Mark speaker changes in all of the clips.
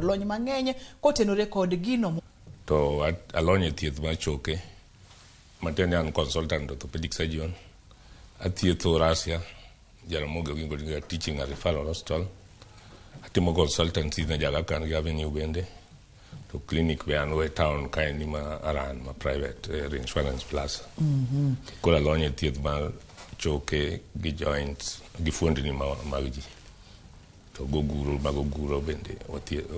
Speaker 1: lony mang'eny kotenore kod gino.
Speaker 2: To alonye thieth mar choke matiende an consultant orthopedic surgeon. Athietho Russia, Ramogi gingo teaching at referral hospital. Atimo consultancy na jaga kan gi avenue bende. To clinic be an we town kaini ma aran ma private insurance plus. Kola lonye thieth mar choke gi joints gi fuondni magji. To goguro bende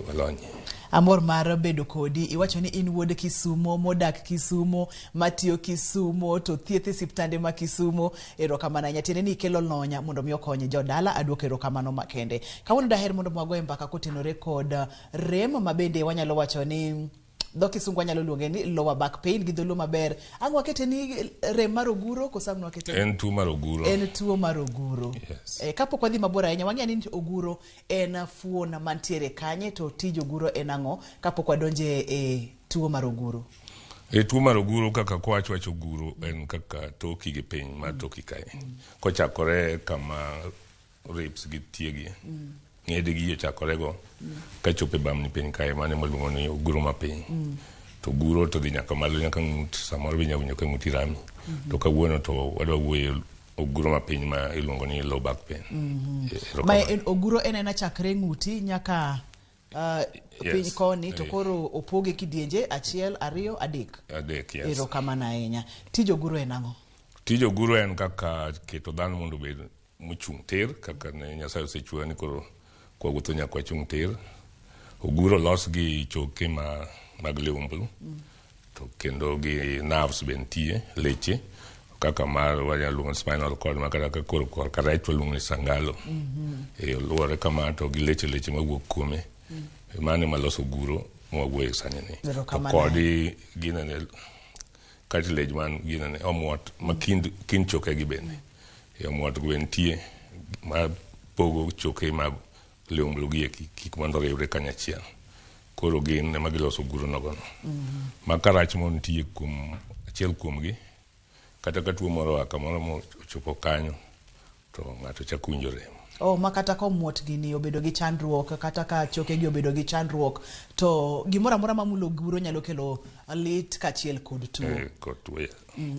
Speaker 2: walonye.
Speaker 1: Amor mar bedo kodi iwacho ni in wuod Kisumo modak Kisumo matiyo Kisumo to thieth siptande ma Kisumo erokamano nyatene ni kelo lonya mondo mi okonye jodala aduoko erokamano makende. Kawuono daher mondo mwagoe mbaka kotenore kod rem mabende wanyalo wacho ni dho kisungu nyalo luonge ni lower back pain gi dholo maber. Ang'o akete ni rem mar oguro kosamno akete
Speaker 2: en tuo mar oguro.
Speaker 1: En tuo mar oguro.
Speaker 2: Yes.
Speaker 1: Kapok wadhi mabor ahinya wang'eyo ni oguro en fuon mantiere kanye to tij oguro en ang'o kapok wadonje e tuo mar oguro.
Speaker 2: Tuo mar oguro kaka kwacho oguro en kaka toki gi piny ma toki kae. Kochakore kama ribs gi tiegi. Ng'ede gi chakore go ka chope bamni piny kae mane maluongo ni oguro mapiny. To oguro to dhi nyaka malo nyaka ng'ut samoro bi nyawinjo ka ng'uti rami. To kawuono to wadwa wuoyo oguro mapiny ma iluongo ni low back pain.
Speaker 1: Ma oguro en chakre ng'uti nyaka piny koni to koro opoge kidienje achiel, ariyo, adek.
Speaker 2: Adek, yes.
Speaker 1: Erokamano ahinya. Tij oguro en ang'o?
Speaker 2: Tij oguro en kaka keto dhano mondo obed mochung' tir kaka ne Nyasaye osechweyo ni koro kwa wuotho nyaka wachung' tir. Oguro los gi choke mag liumblu. To kendo gi nerves bentie, leche. Kaka mar waluongo spinal cord makata ka koro kata right waluongo ni sangalo. Luore kama to gi leche mawuok kuome. Mane maloso oguro mwawuoyo sani ni. To kodi ginene cartilage man ginene omuot ma kind choke gi bende. Omuot gwentie ma pogo choke mag liumblu gi kik mondo riwre kanyachiel. Koro gin ema giloso oguro nogono. Ma karach montie kuom achiel kuomgi kata ka tuo moro kamoro mochopo kanyo to ng'ato chako winjo rem.
Speaker 1: Makata ka muot gini obedo gi chandruok kata ka choke gi obedo gi chandruok to gimoro amora mamulo oguro nyalo kelo lit kachiel kod tuo.
Speaker 2: Kod tuo.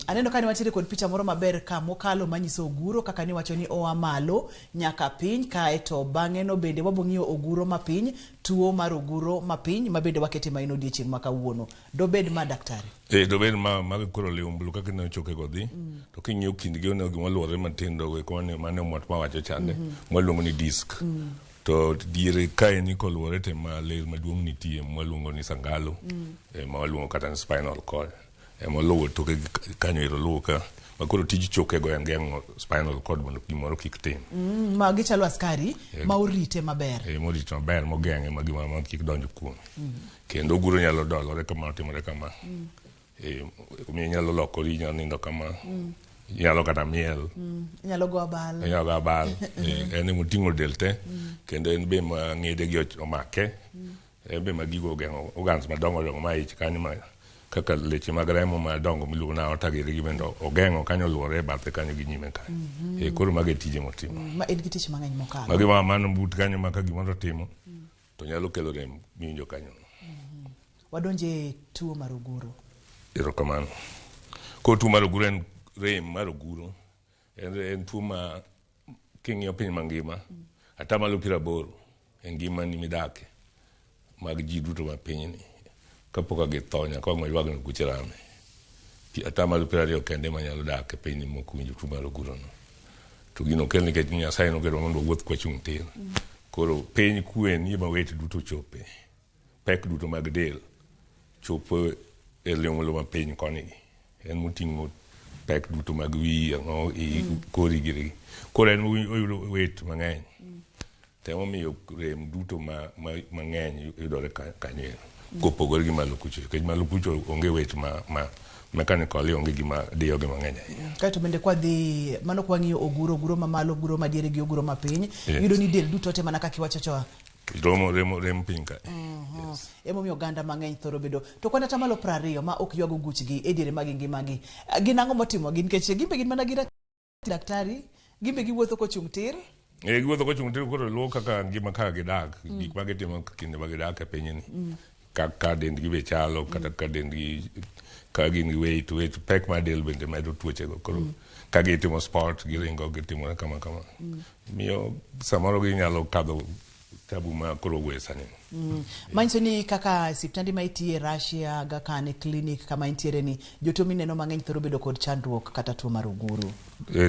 Speaker 1: Aneno ka ni watiere kod picha moro maber ka mokalo manyiso oguro kaka ni wacho ni oa malo nyaka piny kae to bang'e no bende wabong'iyo oguro mapiny, tuo mar oguro mapiny mabende wakete maino odiochieng' ma kawuono. Dobed ma daktari.
Speaker 2: Dobed ma koro liumblu kaka ne choke godhi. To king'iyo kindgi ono gima luore matindo we kone mane muot mawacho chande. Mwaluongo ni disc. To diere kae ni koluore te ma ler maduong' nitie mwaluongo ni sangalo. Mwaluongo kata ni spinal cord. Mwaluwo toke kanyo ero luwo ka. Makoro tij choke go en geng'o spinal cord mondo gimoro kik tim.
Speaker 1: Ma gichalo askari ma orite maber.
Speaker 2: Morite maber mogeng'e ma gimoro kik donj kuome. Kendo oguro nyalo dolore kama timore kama. Nyalo lokori nyalo nindo kama. Nyalo kata miel.
Speaker 1: Nyalo go abal.
Speaker 2: Nyalo go abal. En moting'o del te. Kendo en be ma ng'ede gi omake. En be ma gigo ogeng'o organs madongo ma ich kanyo ma kaka leche mag remo madongo miluongo na otagiri gi bendo ogeng'o kanyo luore bathe kanyo gi nyime kanyo. Koro mage tije motimo.
Speaker 1: Ma en gi tich mang'eny mokalo.
Speaker 2: Mage ma mano but kanyo ma ka gimoro timo to nyalo kelo rem miwinjo kanyo.
Speaker 1: Wadonje tuo mar oguro.
Speaker 2: Erokamano. Ko tuo mar oguro en rem mar oguro. En tuo ma king'iyo piny mangima atamalo 80 en ngima ni midake mag ji duto ma pinyni. Kapok githo nyaka wang' ywagno kuche rame. Atamalo 20 kende manyalo dak e piny moko winjo tuo mar oguro no. To gino kel nikech Nyasaye nogero mondo wuoth kwachung' tir. Koro piny kuen yema wete duto chope. Pek duto mag del chopo e liumblu ma piny koni. En moting'o pek duto mag wi kori giri. Koro en oyudo wet mang'eny. Temo miyo rem duto mang'eny yudore kanyo. Kopogore gi malo kucho. Kech malo kucho onge wet ma mechanical onge gima diyo gi mang'eny.
Speaker 1: Kaito bende kwa dhi mano kwa ng'iyo oguro mamalo, oguro madiere gi oguro mapiny. Yudo ni del duto te mana kaka iwacho cho.
Speaker 2: Rem piny ka.
Speaker 1: Emo miyo ganda mang'eny thoro bedo. To kwana tamalo 20 ma ok ywago guchgi e diere magi ngimagi. Gin ang'o motimo gin nikech gimbe gin mana gi daktari, gimbe giwuotho kochung' tir.
Speaker 2: Giwuotho kochung' tir koro luwo kaka ngima kaka gidak, gik ma gitimo kinde ma gidak e pinyni. Kaka dendgi be chalo, kata ka dendgi ka gin gi weight pek mar del bende medo tuochego. Koro ka gitimo sport, giringo, gitimo kama. Miyo samoro ginyalo kadho tabu ma koro wuoye sani.
Speaker 1: Manyiso ni kaka siptandi ma itiye Russia, Aga Khan clinic kama intiere ni, jotuo mineno mang'eny thoro bedo kod chandruok kata tuo mar oguro.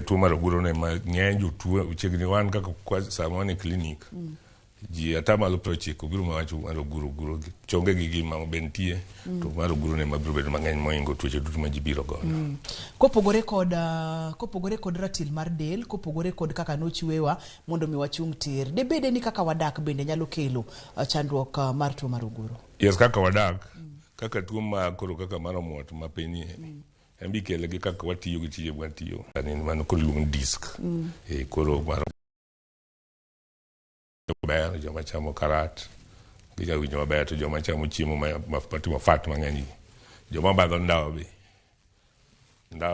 Speaker 2: Tuo mar oguro ne ng'eny jotuo chiegni wan kaka sama ne clinic. Ji atamalo 90 biro mawacho mar oguro chonge gi gima bentie to mar oguro ne mabiro bedo mang'eny moingo tuoche duto ma ji biro godo.
Speaker 1: Kopogore kod ratil mar del, kopogore kod kaka nochwewa mondo mi wachung' tir, debede ni kaka wadak bende nyalo kelo chandruok mar tuo mar oguro.
Speaker 2: Yes, kaka wadak, kaka tuo ma koro kaka mar omuot ma piny embi kele gi kaka watiyo gi tije watiyo. Mano koro luong disk. Koro mar ber joma chamo karat, ginyawinjo maber, to joma chamo chiemo matimo fat mang'eny, joma madho ndawa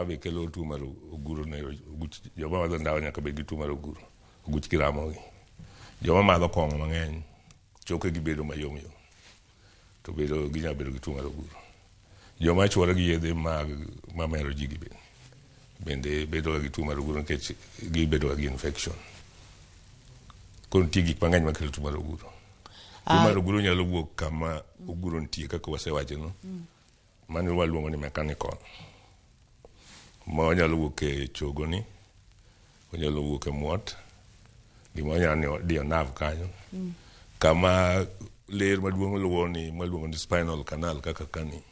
Speaker 2: be kelo tuo mar oguro ne. Joma madho ndawa nyaka bed gi tuo mar oguro, oguch gi Ramogi. Joma madho kong'o mang'eny, choke gi bedo mayom, to ginyalo bedo gi tuo mar oguro. Joma chuore gi yedhe mamero ji gi bende bedo gi tuo mar oguro nikech gibedo gi infection. Koro nitie gik mang'eny makelo tuo mar oguro. Tuo mar oguro nyalo wuok kama oguro nitie kaka wasewacho no. Mano waluongo ni mechanical. Ma onyalo wuok e chogo ni, onyalo wuok e muot, gima onyalo diyo nerve kanyo. Kama ler maduong' luwo ni maluongo ni spinal canal kaka kani.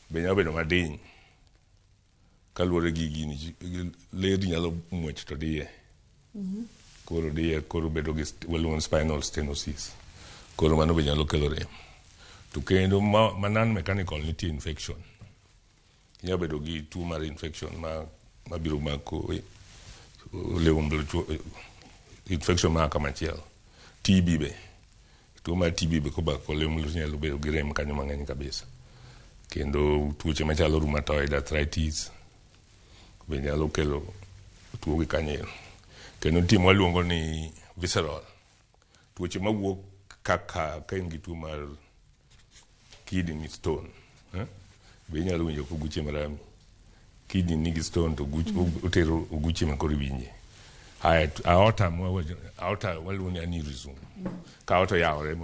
Speaker 2: Be nyalo bedo madiny. Kaluwore gi gini, ler nyalo muoch to diye. Koro bedo gi waluongo spinal stenosis. Koro mano be nyalo kelo rem. To kendo manan mechanical nitie infection. Nyalo bedo gi tuo mar infection ma biro mako infection ma kama chielo. TB be. Tuo mar TB be kobako lewumblo nyalo bedo gi rem kanyo mang'eny kabisa. Kendo tuoche machalo rheumatoid arthritis be nyalo kelo tuo gi kanyo. Kendo nitie mwaluongo ni visceral. Tuoche mawuok kaka in gi tuo mar kidney stone. Be nyalo winjo ko guche marami. Kidney nigi stone to otero oguche ma koro winje. Aorta waluongo ni aneurysm. Ka aorta yawore,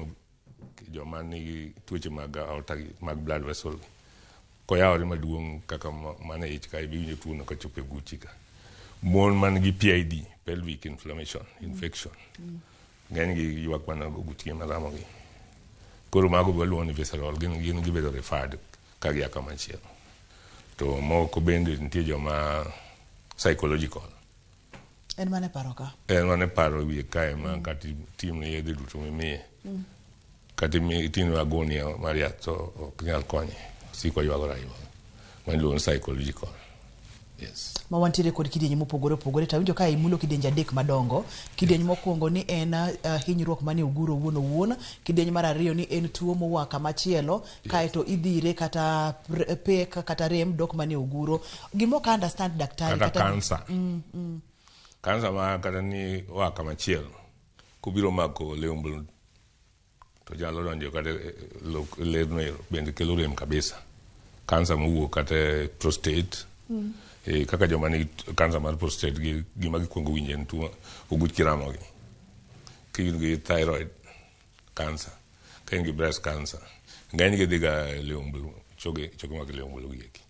Speaker 2: joma nigi tuoche mag aorta mag blood vessel, koyawore maduong' kaka mana ich ka ibinjo tuo no kachopo e guchi ka. Mon man gi PID, pelvic inflammation, infection. Ng'eny gi ywak mana oguchgi ma Ramogi. Koro mago waluongo ni visceral, gin gibedo referred ka gia kama chielo. To moko bende nitie joma psychological.
Speaker 1: En mane paro ka?
Speaker 2: En mane paro wiye kae ma kati tim ne yedhe duto mimiye. Kati itino agonia mar yath to ok nyal konye. Siko ywagora ywag. Maluongo psychological. Yes.
Speaker 1: Ma wantiere kod kidienje mopogore opogore, to winjo ka imulo kidienje adek madongo. Kidienje mokwongo ni en hinyruok mane oguro owuon. Kidienje mar ariyo ni en tuo moa kama chielo, kaeto idhire kata pek kata rem dok mane oguro. Gimo ka understand daktari
Speaker 2: kata cancer. Cancer ma kata ni oa kama chielo. Kubiro mako lewumblo to jalo donjo kata lerno bende kelo rem kabisa. Cancer mowuok kata prostate. Kaka joma ni cancer mar prostate gima gikwongo winje en tuo oguch gi Ramogi. Kigin gi thyroid cancer, kigin gi breast cancer, ng'eny gi dhiga lewumblo, choge mag lewumblo gieki.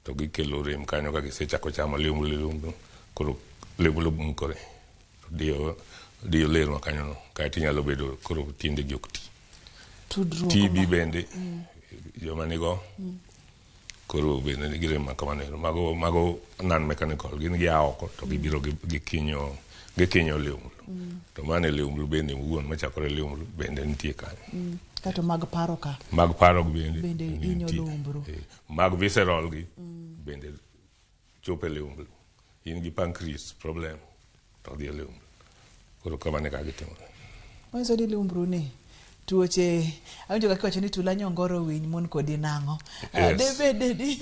Speaker 2: To gikelo rem kanyo ka gisechako chamo lewumblo, koro lewumblo mukore. Diyo ler ma kanyo no, kaeto inyalo bedo koro tiende gi ok ti. TB bende, joma nigo, koro bende nigi rem makamano. Mago non-mechanical, gin gi oko to gibiro gikinyo lewumblo. To mane lewumblo bende wuon machakore lewumblo bende nitie kanyo.
Speaker 1: Kato mag paro ka?
Speaker 2: Mag paro bende
Speaker 1: inyo lewumblo.
Speaker 2: Mag visceral gi bende chope lewumblo. In gi pancreas problem to dhi lewumblo. Koro kamane ka gitimo.
Speaker 1: Wanyiso ni lewumblo ni tuoche, awinjo kaka wacho ni tula nyongoro winy mon kodi nang'o. Debede di.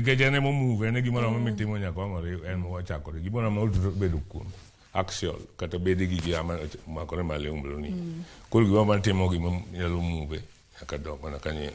Speaker 2: Gejane mo move, ene gimoro mitimo nyaka wang'ore en wachakore. Gimoro ma uduto bedo kuome. axial kata bede gi jama makore maleumblo ni koro gima mantimo gima nyalo move nyaka dok mana kanyo.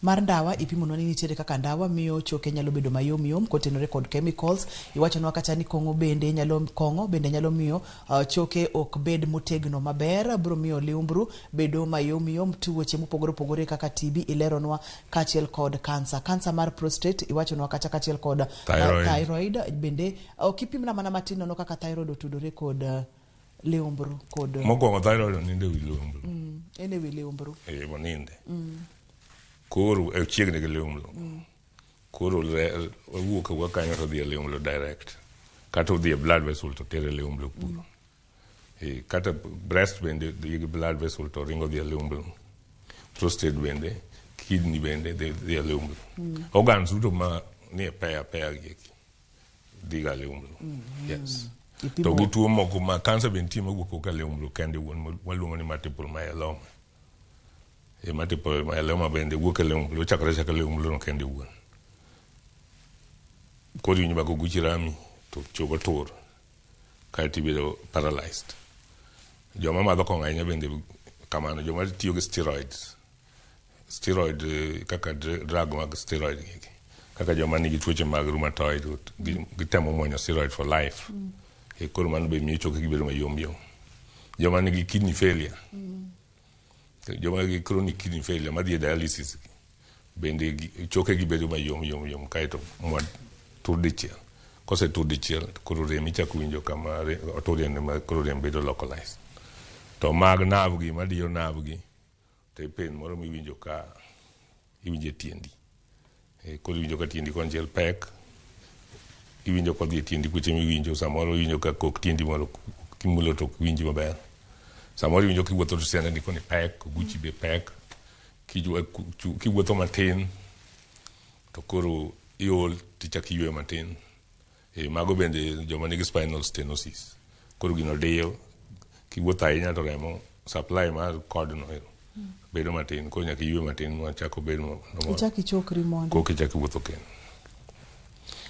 Speaker 1: Mar ndawa ipimonwa ni nitiere kaka ndawa miyo choke nyalo bedo mayom yom kotenore kod chemicals. Iwachonwa kata ni kongo bende nyalo miyo choke ok bed motegno maber, bro miyo liumbru bedo mayom yom. Tuoche mopogore opogore kaka TB ileronwa kachiel kod kansa mar prostate iwachonwa kata kachiel kod thyroid bende okipimna mana matin nono kaka thyroid otudore kod liumbru kod
Speaker 2: mokwongo thyroid ninde wi liumbru
Speaker 1: ene wi liumbru
Speaker 2: moninde koro chiegni gi liumblu koro owuok awuok kanyo to dhi e liumblu direct kata odhi e blood vessel to tere liumblu kuro kata breast bende dhi gi blood vessel to ringo dhi e liumblu, prostate bende, kidney bende dhi e liumblu, organs duto ma ni e peya gieki dhi ga liumblu. Yes. To gi tuo moko ma cancer bende nitie mawuok ka liumblu kende wuon waluongo ni multiple myeloma. Multiple myeloma bende wuok e liumblu, chakore liumblu no kende wuon. Koro winjo bako guchi rami to chogo tur kaeto ibedo paralyzed. Joma madho kong'o ahinya bende kamano, joma tiyo gi steroid kaka drug mag steroid gigi, kaka joma nigi tuoche mag rheumatoid gitemo muonyo steroid for life. Koro mano be miyo choke gibedo mayom yom. Joma nigi kidney failure, joma nigi chronic kidney failure madhi e dialysis bende choke gibedo mayom yom kaeto tur dichiel. Kose tur dichiel koro rem ichako winjo kama oturien ma koro rem bedo localized. To mag nerve gi madiyo nerve gi to pain moro miwinjo ka iwinjo tiendi. Koro iwinjo ka tiendi konchiel pek, iwinjo kodhi e tiendi kuche miwinjo, samoro iwinjo ka kok tiendi moro kimulo to winji maber. Samoro iwinjo kiwuotho to siande ni koni pek, guchi be pek, kiwuotho matin to koro iol tichak iyweyo matin. Mago bende joma nigi spinal stenosis. Koro gino diyo, kiwuotho ahinya to remo supply mar kodno bedo matin, koro nyaka iywe matin mwachako bedo normal.
Speaker 1: Ichaki chokri mondo.
Speaker 2: Koko ichaki wuotho kendo.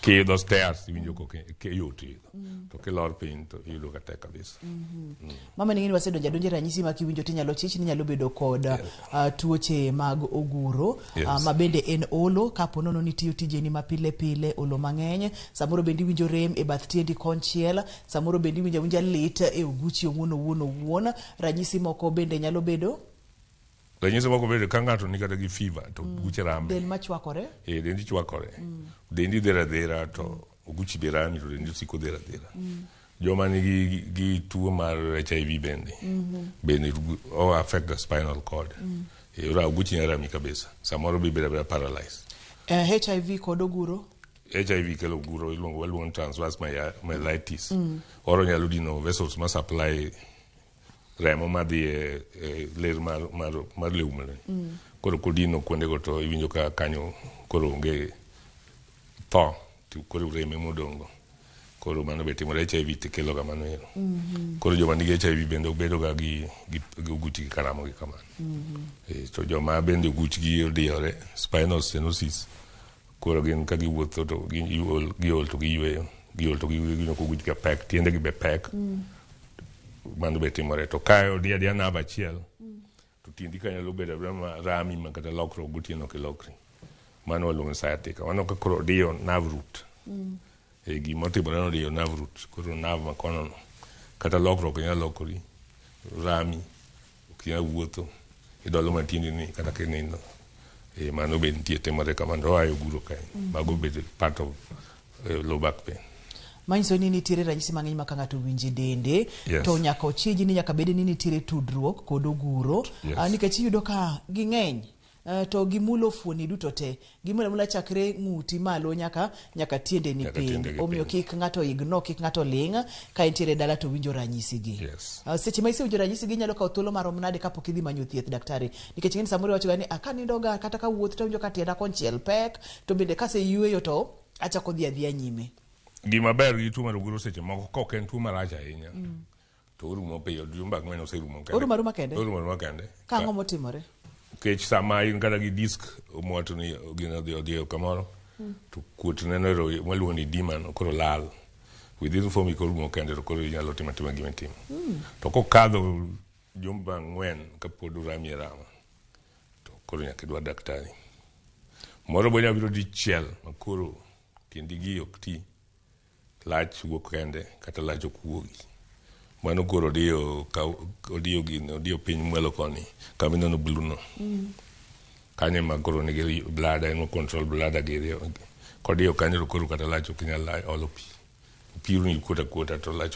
Speaker 2: Kiidho stairs iwinjo yot idho. To kilor piny to iyudo ka tek kabisa.
Speaker 1: Mama ning'eni wasedonje ranyisi ma kiwinjo tinyalo chich ni nyalo bedo kod tuoche mag oguro, ma bende en olo kapo nono ni tiyo tijeni ma pile olo mang'eny. Samoro bende iwinjo rem e bath tiendi konchiel, samoro bende iwinjo lit e oguchi owuon. Ranyisi moko bende nyalo bedo
Speaker 2: ranyisi moko bende ka ng'ato ni kata gi fever to guche rambe.
Speaker 1: Del machwakore?
Speaker 2: Dendi chwakore. Dendi dhera to oguchi be rami to dendi siko dhera. Joma nigi gi tuo mar HIV bende affect the spinal cord. Ora oguchi nyalo rami kabisa. Samoro be bedo paralyzed.
Speaker 1: HIV kod oguro?
Speaker 2: HIV kelo oguro waluongo transverse myelitis. Oro nyalo dino vessels ma supply remo madhi e ler mar liumblu. Koro kodino kuondego to iwinjo ka kanyo koro onge tho, koro reme modongo. Koro mano be timore HIV tikelo kamano ero. Koro joma nigi HIV bende obedo ga gi oguchi karamo gi kamano. To joma bende oguchgi odiyore, spinal stenosis, koro gin ka giwuotho to giol to giyweyo, gino koguchi ka pek, tiende gi be pek. Mano be timore. To kayo diya nerve achiel, to tiendi ka nyalo bedo rami ma kata lokro gotieno kilokri. Mano waluongo sciatica. Mano ka koro diyo nerve root. Gima otimore no diyo nerve root. Koro nerve ma kono no. Kata lokro kanya lokori. Rami. Kanya wuotho. Idolo ma tiendi ni kata kinindo. Mano be nitie timore kamano. Ayo guro kayo. Mago be part of low back pain.
Speaker 1: Manyiso ni nitiere ranyisi mang'eny ma ka ng'ato winjo dende, to nyaka ochiji ni nyaka bede ni nitiere tudruok kod oguro. Nikech iyudo ka ging'eny to gimulo fuoni duto te. Gimula chakre ng'uti malo nyaka tiende ni piny. Omiyo kik ng'ato igno, kik ng'ato ling' ka entiere dala to winjo ranyisi gi. Seche ma isewinjo ranyisi gi nyalo kawo thuolo marom nade kapok idhi manyo thieth daktari. Nikech ng'eni samoro iwacho ni akanindo ga kata ka wuoth to winjo ka tienda konchiel pek, to bende kase yweyo to achako dhi adhiya nyime.
Speaker 2: Gima ber gi tuo mar oguro seche moko kok en tuo marach ahinya. To orumo piyo, jumba ng'eny oserumo kende.
Speaker 1: Orumo kende?
Speaker 2: Orumo kende.
Speaker 1: Ka ang'o motimore?
Speaker 2: Kech sama in kata gi disk omoto ni gina odhiyo kamoro, to kuot neno waluongo ni edema no koro lal. within 4 weeks koro kende to koro inyalo timo gima timo. To kokadho jumba 4 kapod urami rama to koro nyaka idwa daktari. Moro bonya biro dichiel makoro tiendi gi ok ti, lach wuok kende kata lach ok wuogi. Mano koro odiyo piny mwelo koni kama ineno bluno. Kanye ma koro nigi blada en control blada gi kodiyo kanyo to koro kata lach ok nyal olo pi. Piru ni kuota to lach.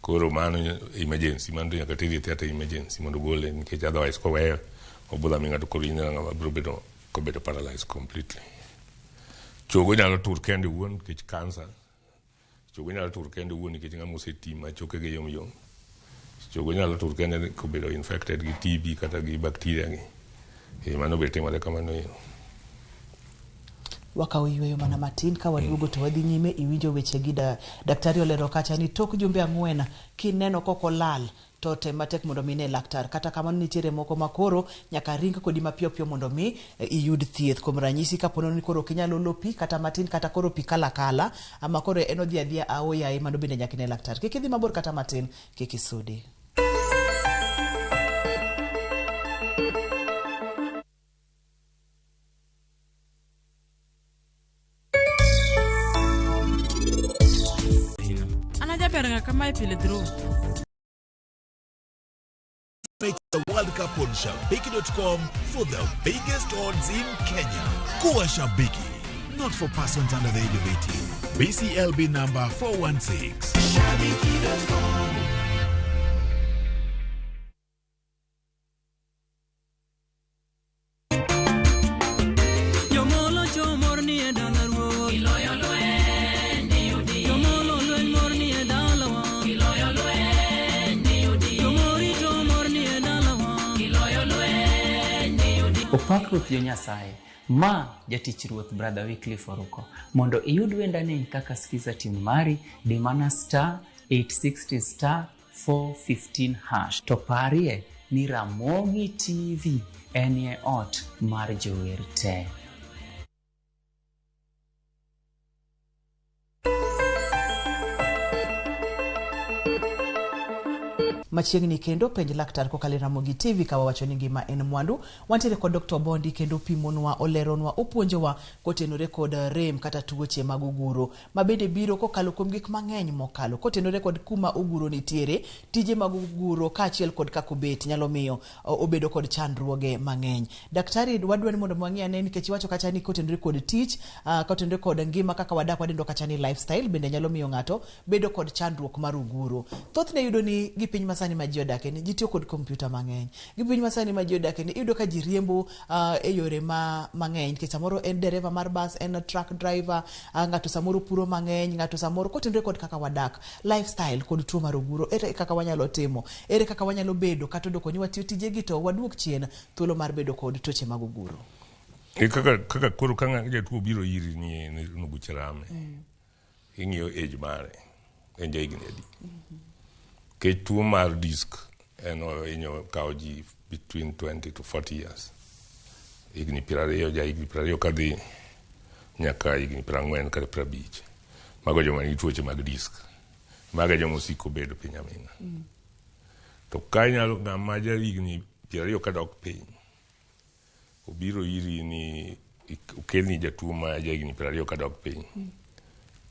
Speaker 2: Koro mano emergency, mano nyaka tiri theatre emergency mondo gole nikech otherwise koweyo obudha mi ng'ato koro inyalo ng'ama biro bedo paralyzed completely. Chogo nyalo tur kende wuon nikech cancer. Chogo nyalo tur kende wuon nikech ng'ama oseti ma chokege yom. Chogo nyalo tur kende kobedo infected gi TB kata gi bacteria gi. Mano be timore kamano.
Speaker 1: Wakaw yweyo mana matin ka waduogo to wadhi nyime iwinjo weche gi daktari olero kacha ni tok jumbe 4 kineno koko lal to tem matek mondo mine laktar, kata kamano nitiere moko makoro nyaka ring kodi mapiyo mondo mi iyud thieth. Kuom ranyisi kapono ni koro kinyalo lopi kata matin kata koro pi kala ama koro en odhi adhiya aoya mano bende nyaka ine laktar. Kik idhi mabor kata matin, kik isudi.
Speaker 3: Make the World Cup on Shabiki.com for the biggest odds in Kenya. Kuwa Shabiki, not for persons under the age of 18. BCLB number 416. Shabiki.com.
Speaker 4: Opak Ruoth Nyasaye, ma jatich Ruoth Brother Wycliffe Oruko. Mondo iyud wendane kaka skiza tim mari, di mana *860 *415#. To parie ni Ramogi TV enie ot mar jower te.
Speaker 1: Machiegni kendo penj laktar kokale Ramogi TV kawa wacho ni ngima en mwandu. Wantiere kod Dr. Bondi kendo pimonwa oleronwa opuonjowa kotenore kod rem kata tuoche mag uguro mabende biro kokalo kuom gik mang'eny mokalo kotenore kod kuma uguro nitiere, tije mag uguro kaachiel kod kakobet nyalo miyo obedo kod chandruoge mang'eny. Daktari wadwa ni mondo mwang'i ane nikech wacho kacha ni kotenore kod tich, kotenore kod ngima kaka wadak wadendo kacha ni lifestyle bende nyalo miyo ng'ato bedo kod chandruok mar uguro. Thothne yudo ni gipiny masani ma ji odake ni ji tiyo kod kompyuta mang'eny. Gipiny masani ma ji odake ni iyudo ka ji riembo e yore mang'eny nikech samoro en dereva mar bus, en truck driver, ng'ato samoro puro mang'eny, ng'ato samoro kotenore kod kaka wadak, lifestyle kod tuo mar uguro, ere kaka wanyalo timo, ere kaka wanyalo bedo kata doko ni watiyo tijegi to waduok chien thuolo mar bedo kod tuoche mag uguro.
Speaker 2: Kaka koro ka jatuo biro iri ni nuguche rame, ing'iyo age mare, en jahigni adi. Ke tuo mar disk eno kawo ji between 20 to 40 years. Higni 20 kadhi nyaka higni 40 kata 50. Mago joma nigi tuoche mag disk. Mago joma osiko bedo piny amina. To ka nyalo ng'ama ja higni 20 kadok piny, obiro iri ni okelni jatuo ma ja higni 20 kadok piny,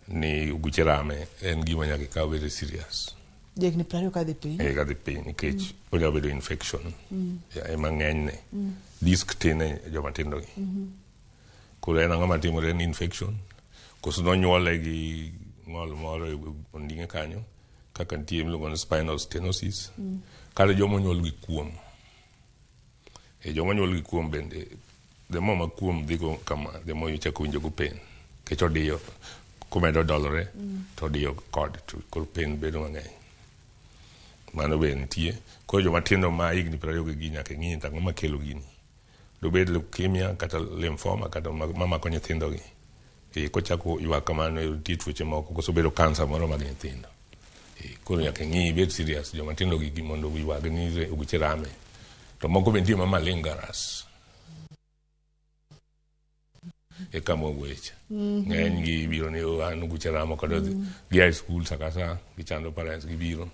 Speaker 2: ni uguche rame en gima nyaka ikaw very serious.
Speaker 1: Jegni 20 kadhi piny?
Speaker 2: Kadhi piny nikech onyalo bedo infection ema ng'enyne. Disk tin joma tindo gi. Koro en ang'o matimore en infection. Koso nonyuole gi ng'ol moro e onding'e kanyo kaka nitie miluongo ni spinal stenosis. Kata joma onyuol gi kuom. Joma onyuol gi kuom bende, the more ma kuom dhigo kama, the more ichako winjo go pain. Kech odiyo, kumedo dolore, to odiyo kod, koro pain bedo mang'eny. Mano be nitie. Koro joma tindo ma higni 20 gi nyaka ng'i ang'o makelo gini. Dobed leukemia kata lymphoma kata mamako nyithindo gi. Kochako ywak kamano nitie tuoche moko koso bedo kansa moro mag nyithindo. Koro nyaka ng'i bed serious joma tindo gi mondo ywag ni uguche rame. To moko be nitie ma malingerous. e kama weche ng'eny gi biro ni an guche ramo kod gi high school sakasa gichando parents gibiro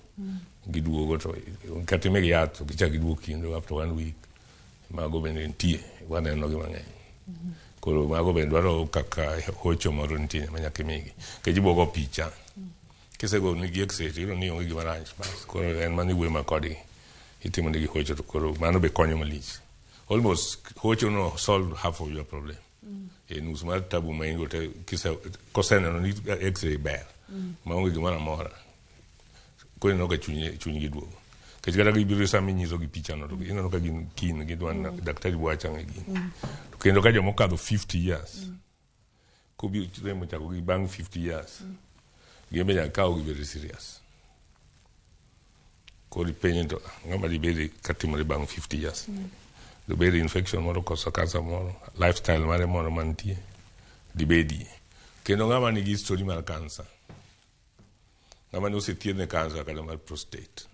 Speaker 2: giduogo to katime gi yath gichak giduogo kendo after 1 week mago bende nitie waneno gi mang'eny koro mago bende dwaro kaka hocho moro nitie manyaka imigi ke jibogo picha kisego nigi x-ray iro ni onge gima rach bas koro en mani wuoyo ma kodgi itimo negi hocho to koro mano be konyo malich almost hocho no solve half of your problem nus mar tabu ma ingo te koseneno ni x-ray ber ma onge gima amora koro ino ka chuny gi duogo kech kata gibiro sami nyiso gi picha no to ineno ka gin kin gidwan daktari wacha ngi gin to kendo ka jomo kadho 50 years kubi remo chako gi bang 50 years gimbe ya kawo gi very serious kodi penye to ngama di bedi katimore bang 50 years do bedi infection moro koso cancer moro lifestyle mare moro mantie di bedi kendo ngama ni gi history mar cancer ngama ni osetiene cancer kata mar prostate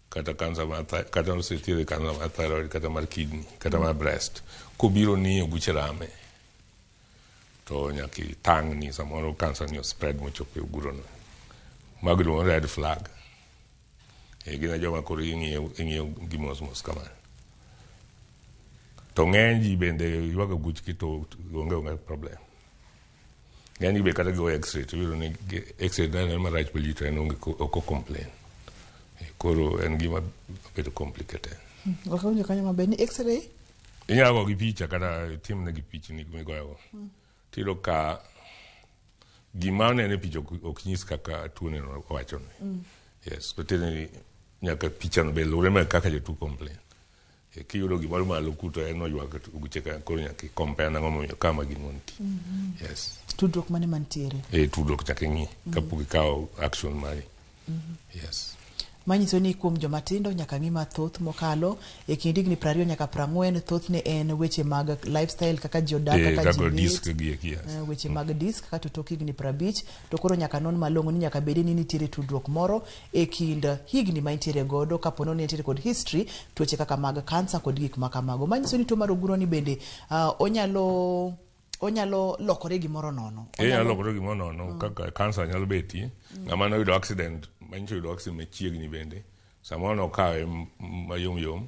Speaker 2: kata cancer mar kata osetiene cancer mar thyroid kata mar kidney kata mar breast kobiro ni oguche rame to nyaki tang ni samoro cancer ni spread mochope uguro no magro red flag gina joma koro ing'iyo gimos kama to ng'eny ji bende yuaga guchki to onge problem ng'eny be kata go x-ray to biro ni x-ray dane marach beli to en onge oko complain koro en gima bedo complicated
Speaker 1: wakawinjo kanyo maber ni x-ray
Speaker 2: inyago gi picha kata tim ne gi pichni migoyo tiro ka gima ne picha ok nyis kaka tuo ne wacho ni yes but then nyaka picha no be lure me kaka je tu complain kiyudo gimoro malo kuto en oyuaga uguche ka koro nyaka compare na ngomo kama gimonti yes
Speaker 1: tudruok mane mantiere
Speaker 2: tudruok chake ngi kapok ikawo action mari yes
Speaker 1: manyiso ni kuom joma tindo nyaka ng'i mathoth mokalo e kind higni 20 nyaka 40 thoth ne en weche mag lifestyle kaka ji odak kaka ji weche mag disk kaka tok higni 50 to koro nyaka non malong'o ni nyaka bedi ni nitiere tudruok moro e kind higni ma intiere godo kapo ni nitiere kod history tuoche kaka mag cancer kod gik makamago manyiso ni tuo mar oguro ni bende onyalo lokore gimoro nono
Speaker 2: onyalo lokore gimoro nono kaka cancer nyalo betie ng'ama no yudo accident manyiso yudo accident machiegni bende samoro no kawe mayom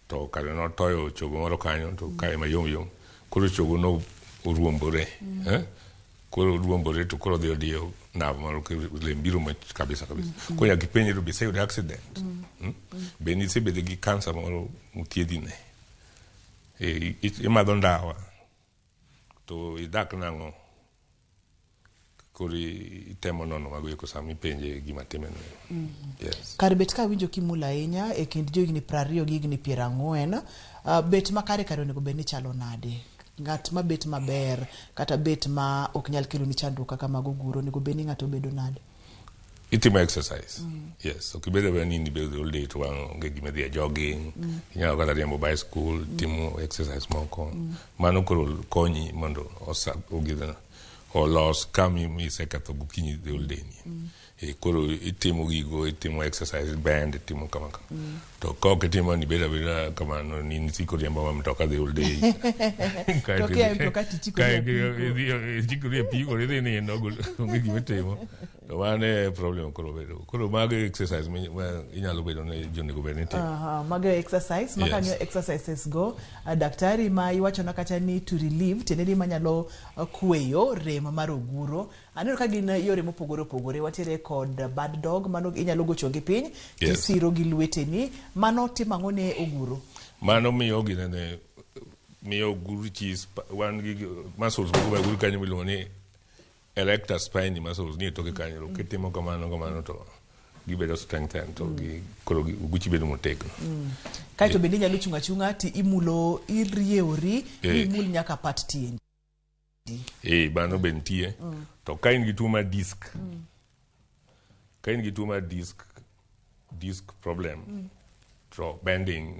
Speaker 2: to kare no toyo chogo moro kanyo to kawe mayom koro chogo no uruombore koro uruombore to koro dhi odio nav moro lembiro kabisa ko ya kipenye to be say the accident beni se bede gi cancer moro mutiedine imadho ndawa to idak nango kuri temo nono mago yeko sami penje gima timeno yes
Speaker 1: kar bet ka winjo kimula ahinya e kind jo higni 20 gi higni 40 bet makare onego bed ni chalo nade ngat ma bet maber kata bet ma ok nyal kelo ni chandruok kaka mago guro nego bed ni ngato bedo nade
Speaker 2: itimo exercise yes okibede bani ni bedo all day to wange gima dia jogging nyalo kata riembo bicycle timo exercise moko mano koro konyi mondo ogidana o los kami mi sekatho gukinyi the all day ni koro itimo gigo itimo exercise band itimo kama to ko itimo ni beda kama no ni nisiko riembo ma mtoka the all day
Speaker 1: to ke mtoka tichiko
Speaker 2: ya pigo re ni no go ngi metemo to wane problem koro mag exercise inyalo bedo ne jone go benete
Speaker 1: mag exercise makanyo exercises go daktari ma iwacho na kata ni to relieve tenedi manyalo kweyo rem mar oguro aneno ka gin yore mopogore watere kod bad dog mano inyalo gocho gi piny tisiro gi lweteni mano timango ne oguro
Speaker 2: mano miyo ginene miyo oguro chis wan gi muscles go oguro kanyo miluongo ni erector spine muscles ni toke kanyo kitimo kamano to gibedo strengthen to gi koro guchi bedo motegno
Speaker 1: kaito bende nyalo chunga ti imulo iriewri imul nyaka pat tiendi
Speaker 2: bano bentie to kain gi tuo mar disk disk problem to bending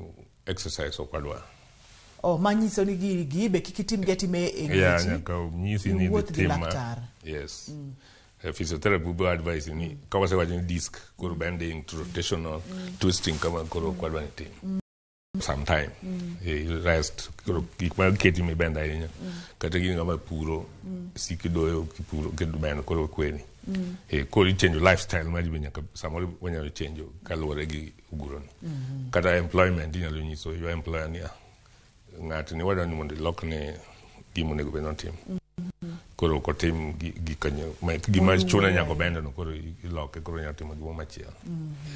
Speaker 2: exercise okwadwa
Speaker 1: manyiso ni gi be kikitim getime
Speaker 2: engage nyaka nyisi ni Laktar yes physiotherapy bo advice ni kawase wajin disk koro bending rotational twisting kama koro kwadwa ni tim sometime rest koro gik ma keti mi benda ahinya kata gin ngama puro siki doyo kipuro kedo benda koro kweni koro change lifestyle mari be nyaka samoro wanyalo change kaluwore gi uguro ni kata employment inyalo nyiso your employer ni ng'at ni wadani mondo lokne gimo nego be notim koro ko tim gi kanyo gima chuna nyako benda no koro iloke koro nyalo timo gimo machielo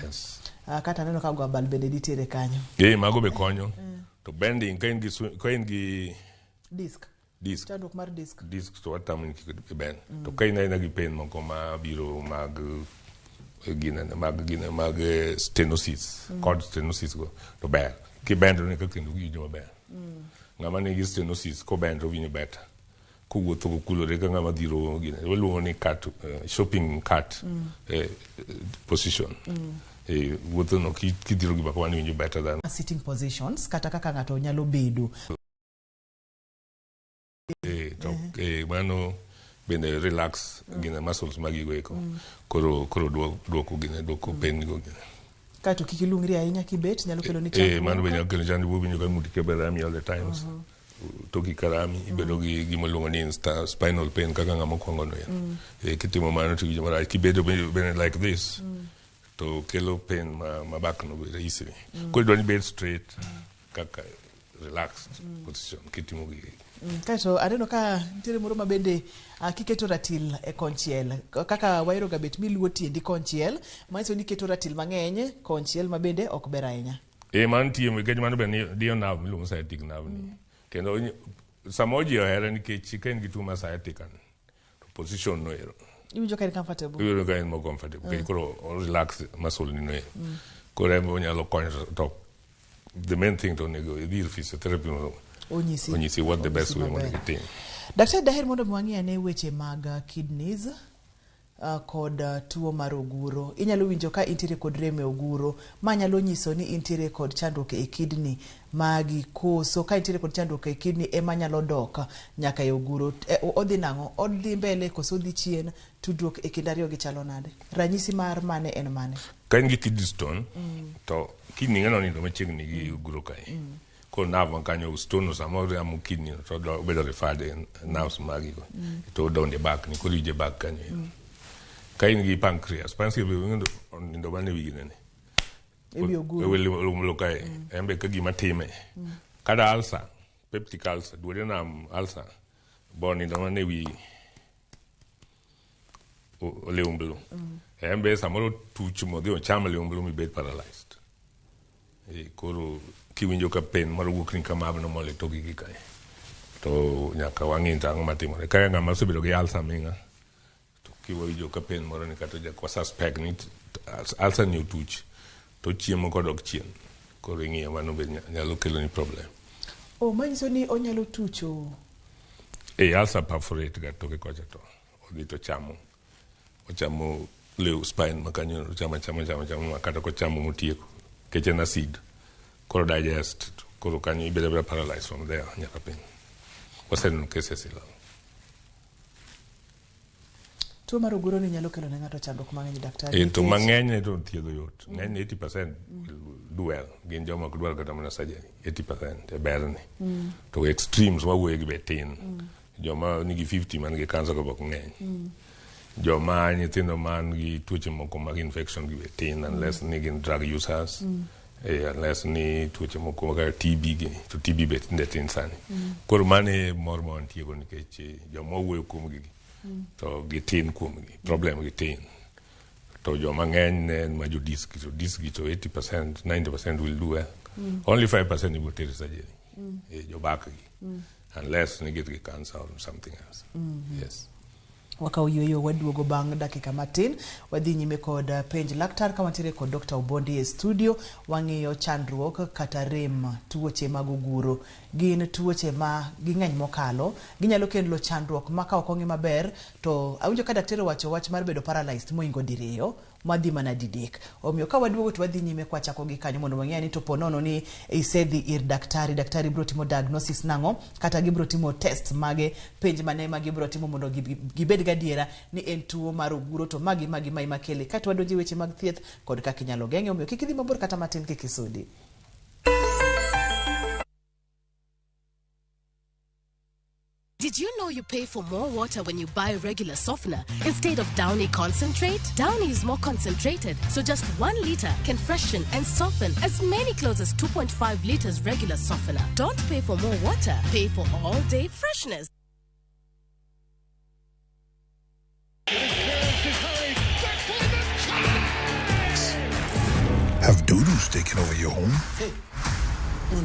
Speaker 2: yes
Speaker 1: kata neno ka go bal bende ditere kanyo
Speaker 2: mago be konyo to bending kain gi
Speaker 1: disk chandruok mar disk
Speaker 2: to watamu ki ben to kain na gi pen moko ma biro mag stenosis cord stenosis go to ber ki bendo ne kendo gi jo ber ngama ne gi stenosis ko bendo winyo beta ku wuotho kulore ka ngama dhiro gine waluongo ni cut shopping cart position wuotho no kidhiro gi bakwa ni winjo better than
Speaker 1: sitting positions kata kaka ngato nyalo bedo
Speaker 2: mano bende relax gine muscles magigo eko koro duoko gine duoko pen go gine
Speaker 1: kato kikilungri ahinya kibet nyalo kelo ni chandruok
Speaker 2: mano bende nyalo kelo chandruok winjo ka ngudi keberami all the times toki karami ibedo gi gima luongo ni spinal pain kaka ngama kwongo no ya kitimo mano to gima right kibedo bende like this to kelo pain ma back no very easily ko do ni bed straight kaka relaxed position kitimo gi
Speaker 1: kato adeno ka ntiere moro ma bende kiketo ratil e konchiel kaka wairo gabet miluo tiendi konchiel maiso ni keto ratil mang'eny konchiel ma bende ok ber ahinya
Speaker 2: man tiemo gej mano bende dio nav miluongo sciatic nerve ni kendo samoji ohere nikech ka in gi tuo mar sciatic to position no ero
Speaker 1: iwinjo ka in comfortable
Speaker 2: iwinjo ka in more comfortable kendo koro relax muscle ni no ero koro emo nyalo konyo to the main thing to nego idhir physiotherapy onyisi what the best way mondo gitim.
Speaker 1: Daktari daher mondo mwangi ane weche mag kidneys kod tuo mar oguro. Inyalo winjo ka intiere kod rem e oguro, ma nyalo nyiso ni intiere kod chandruok e kidney magi koso ka intiere kod chandruok e kidney ema nyalo dok nyaka e oguro. Odhi nango, odhi mbele koso odhi chien, tudruok e kind ariyo gi chalo nade. Ranyisi mar mane en mane?
Speaker 2: Ka in gi kidney stone to kidney ngano nindo machiegni gi oguro kae. Ko nerve kanyo stone samoro amu kidney to bedo referred nerves magi go to donde back ni kolije back kanyo ka in gi pancreas nindo mane wigi ne
Speaker 1: ebi oguro
Speaker 2: lo kai embe ka gima time kada ulcer peptic ulcer duode na ulcer boni nindo mane wi oleumblo embe samoro tuch modhi ocham oleumblo mi bed paralyzed koro kiwinjo ka pen mar wuok ni kama abno mole to gi kae to nyaka wang'in tang' matimore ka ng'ama osebedo gi ulcer minga to kiwinjo ka pen moro ni kata jakwa suspect ni ulcer ni otuch to chiemo kodok chien koro ing'iyo mano be nyalo kelo ni problem
Speaker 1: manyiso ni onyalo tucho
Speaker 2: ulcer perforate ga toke kocha to odhi to ochamo leo spine makanyo chama kata ko chamo motieko kechen acid koro digest koro kanyo ibedo paralyzed from there nyaka piny waseneno cases ilo
Speaker 1: tuo mar oguro ni nyalo kelo ne ng'ato chandruok mang'eny daktari
Speaker 2: to mang'eny to thiedho yot ng'eny 80% will do well gin joma ok dwar kata mana surgery 80% e berni to extremes wawuoye gi betin joma nigi 50 man gi cancer ko bok ng'eny joma nyithindo man gi tuoche moko mag infection gi betin unless ni gin drug users unless ni tuoche moko kaka TB gi to TB bet nde tin sani koro mane mor mon tiego nikech joma wuoyo kuom gi to gitin kuom gi problem gitin to joma ng'eny ne ma jo disk to 80% 90% will do well only 5% will take surgery jo back gi unless ni get cancer or something else yes
Speaker 1: wakauyoyo waduogo bang' dakika matin wadhi nyime kod penj laktar kama tire kod Dr. Obondi e studio wang'iyo chandruok kata rem tuoche mag oguro gin tuoche ma ging'eny mokalo ginyalo kelo chandruok ma ka ok ong'i maber to awinjo ka daktari wacho wach mar bedo paralyzed moingo diriyo madhi mana didek omiyo ka waduogo to wadhi nyime kwa chako gi kanyo mondo wang'e ni to ponono ni isedhi ir daktari biro timo diagnosis nango kata gibiro timo test mage penj mane ma gibiro timo mondo gibed gadiera ni en tuo mar oguro to magi makele kata wadonje weche mag thieth kod kaka inyalo geng'e omiyo kik idhi mabor kata matin kik isudi
Speaker 5: Did you know you pay for more water when you buy regular softener instead of Downy concentrate? Downy is more concentrated, so just 1 liter can freshen and soften as many clothes as 2.5 liters regular softener. Don't pay for more water, pay for all-day freshness.
Speaker 3: Have doodles taken over your home?
Speaker 6: Hey, I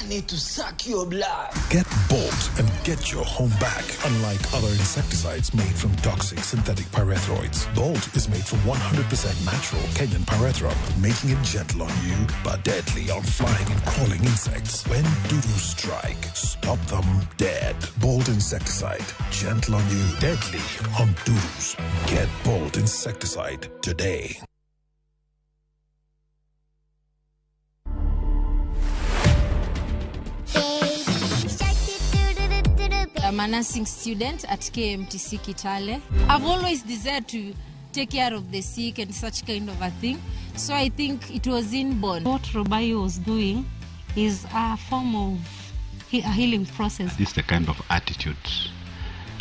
Speaker 6: need to suck your blood.
Speaker 3: Get Bolt and get your home back. Unlike other insecticides made from toxic synthetic pyrethroids, Bolt is made from 100% natural Kenyan pyrethrum, making it gentle on you but deadly on flying and crawling insects. When doodles strike, stop them dead. Bolt insecticide, gentle on you, deadly on doodles. Get Bolt insecticide today.
Speaker 7: I'm a nursing student at KMTC Kitale. I've always desired to take care of the sick and such kind of a thing. So I think it was inborn.
Speaker 8: What Robai was doing is a form of a healing process.
Speaker 9: This is the kind of attitude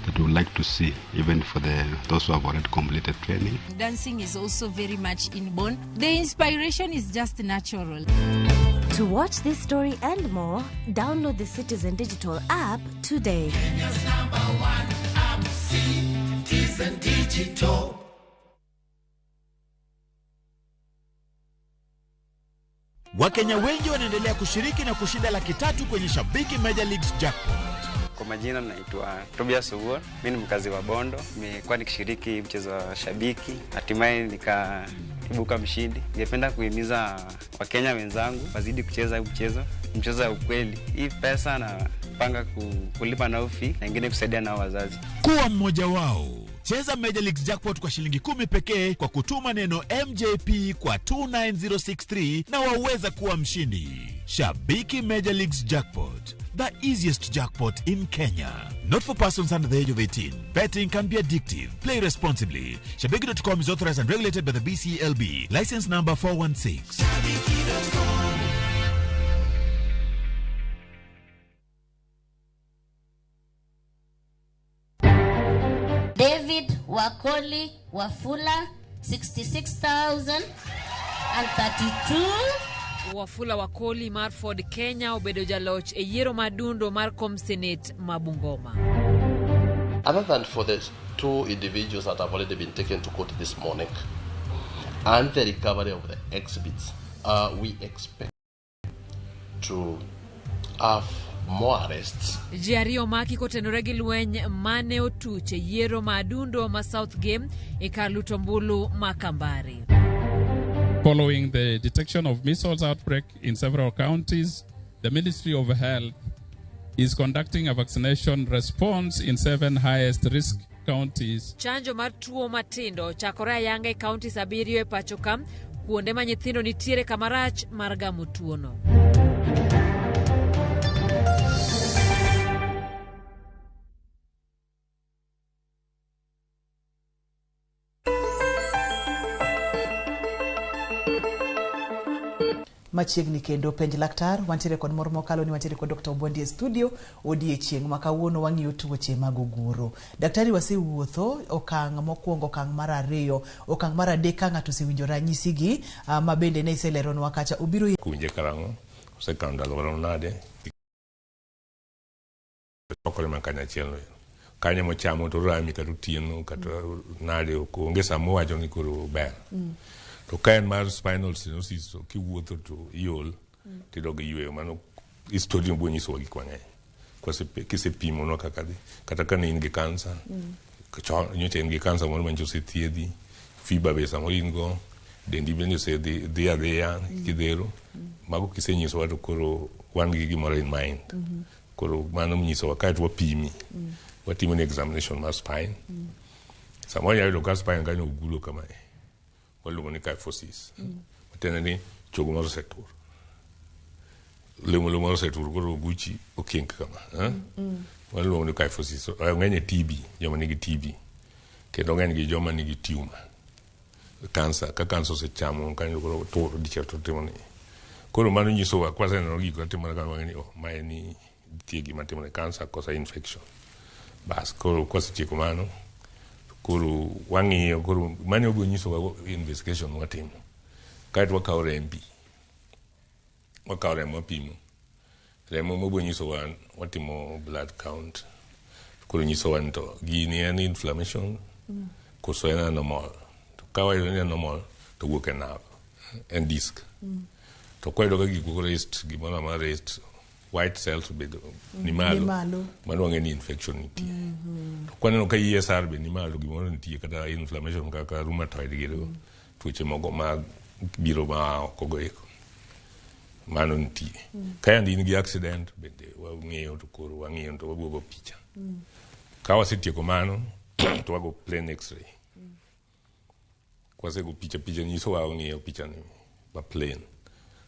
Speaker 9: that we would like to see, even for those who have already completed training.
Speaker 7: Dancing is also very much inborn. The inspiration is just natural.
Speaker 10: To watch this story and more, download the Citizen Digital app today.
Speaker 11: Kenya's #1 app, Citizen Digital.
Speaker 3: Wakenya wengi wanaendelea kushiriki na kushinda $300,000 kwenye Shabiki Major Leagues Jackpot.
Speaker 12: Kwa majina naitwa Tobias Uwor, mimi ni mkazi wa Bondo. Nimekuwa nikishiriki mchezo wa Shabiki, hatimaye nikaibuka mshindi. Ningependa kuhimiza Wakenya wenzangu wazidi kucheza mchezo wa ukweli. Hii pesa napanga kulipa na ufi na ingine kusaidia na wazazi.
Speaker 3: Kuwa mmoja wao. Cheza Major Leagues Jackpot kwa shilingi 10 pekee kwa kutuma neno MJP kwa 29063 na waweza kuwa mshindi. Shabiki Major Leagues Jackpot, the easiest jackpot in Kenya. Not for persons under the age of 18. Betting can be addictive. Play responsibly. Shabiki.com is authorized and regulated by the BCLB. License number 416.
Speaker 13: David Wakoli Wafula 66,032.
Speaker 14: Wafula Wakoli Marford Kenya obedo jaloch e yiero madundo mar Senate Mabungoma.
Speaker 15: Other than for the 2 individuals that have already been taken to court this morning and the recovery of the exhibits, we expect to have more arrests.
Speaker 14: Jiario maki kotenore gi lweny mane otuche yiero madundo ma South Game e kar Lutombulu Makambari.
Speaker 16: Following the detection of measles outbreak in several counties, the Ministry of Health is conducting a vaccination response in 7 highest risk counties.
Speaker 14: Chanjo mar tuo matindo chakore ayanga e counties 7 e pacho kam, kuonde ma nyithindo nitiere kamarach mar gamo tuono.
Speaker 1: Machiegni kendo penj laktar wantiere kod mor mokalo ni wantiere kod Dr. Obondi e studio odiechieng' ma kawuono wang'iyo tuoche mag oguro. Daktari wasewuotho okang' mokwongo, okang' mar ariyo, okang' mar adek ka ng'ato osewinjo ranyisi gi ma bende ne iseleronwa kacha obiro
Speaker 2: kunje karango osekawo ndalo nade okore man kanya chielo kanya mochamo to rami kata otieno kata nade onge samo wacho ni koro ber. To kaen mar spinal stenosis to kiwuotho to iol tidogo yweyo mano history no bunyi so gikwang'e kisepimo no kata ka in gi cancer nyote in gi cancer moro manjo se thiedhi fiber besa mo ingo dendi bende se dhi adhiya kidhero mago kisenyiso wato koro wan gi gimoro in mind koro mano mnyiso wakati wapimi watimo ni examination mar spine samoro yayudo ka spine kanyo ogulo kamae waluongo ni kyphosis. Matene ni chogo moro setur. Lemo moro setur koro guchi okink kama. Waluongo ni kyphosis. Ng'eny TB, joma nigi TB. Kendo ng'eny gi joma nigi tumor. Cancer, ka cancer osechamo kanyo koro tur dicheto timo ni. Koro mano nyiso wa kwaseneno gik matimore kama ni mae ni tie gima timore cancer kosa infection. bas koro kwasetieko mano koro wang'iyo koro mane ogo nyiso investigation watimo kaeto wakawo rembi wakawo remo wapimo remo mobo nyiso wan watimo blood count koro nyiso wan to gini en inflammation koso en anormal to kawayo en anormal to wuok e nerve en disc to kwayudo ka gik rest gimoro ma rest white cells bedo ni malo mano wang'e ni infection nitie to kwaneno ka ESR be ni malo gimoro nitie kata inflammation kaka rheumatoid giro tuoche mogo mag biro ma okogo eko mano nitie ka yandi in gi accident bende wang'eyo to koro wang'iyo to wabuogo picha ka wasetieko mano to wago plain x-ray kwasego picha nyiso wa wang'iyo picha ni ma plain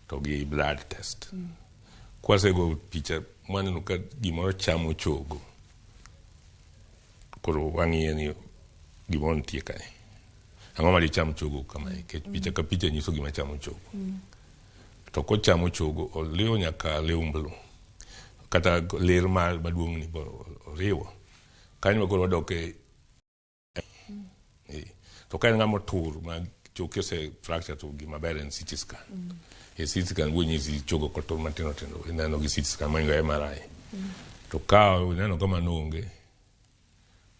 Speaker 2: to gi blood test kwasego picha mwaneno ka gimoro chamo chogo koro wang'iyo ni gimoro nitie kae ang'o ma dicham chogo kamae kech picha ka picha nyiso gima chamo chogo to kochamo chogo oliwo nyaka leumblo kata ler maduong' ni oriwo kanyo koro wadoke to ka en ng'amo tur ma choke ose fracture to gima ber en CT scan e CT scan wo nyisi chogo kotur matino tindo ineno gi CT scan moingo MRI to ka ineno kama nonge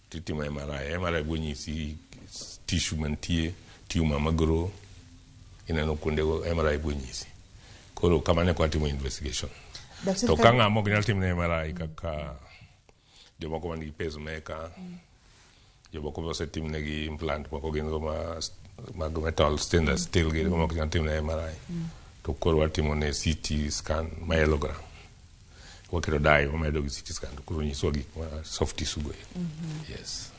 Speaker 2: titimo MRI wo nyisi tissue mantie tumor magro ineno kuondego MRI wo nyisi koro kamane kwa timo investigation to ka ng'amo ok nyal timo MRI kaka jomoko man gi pacemaker jomoko osetimnegi implant moko gin go mag metal stainless steel gin go ok nyal timne MRI to koro watimo ne CT scan myelogram waketo dai wamedo gi CT scan to koro nyiso gik ma soft tissue go yes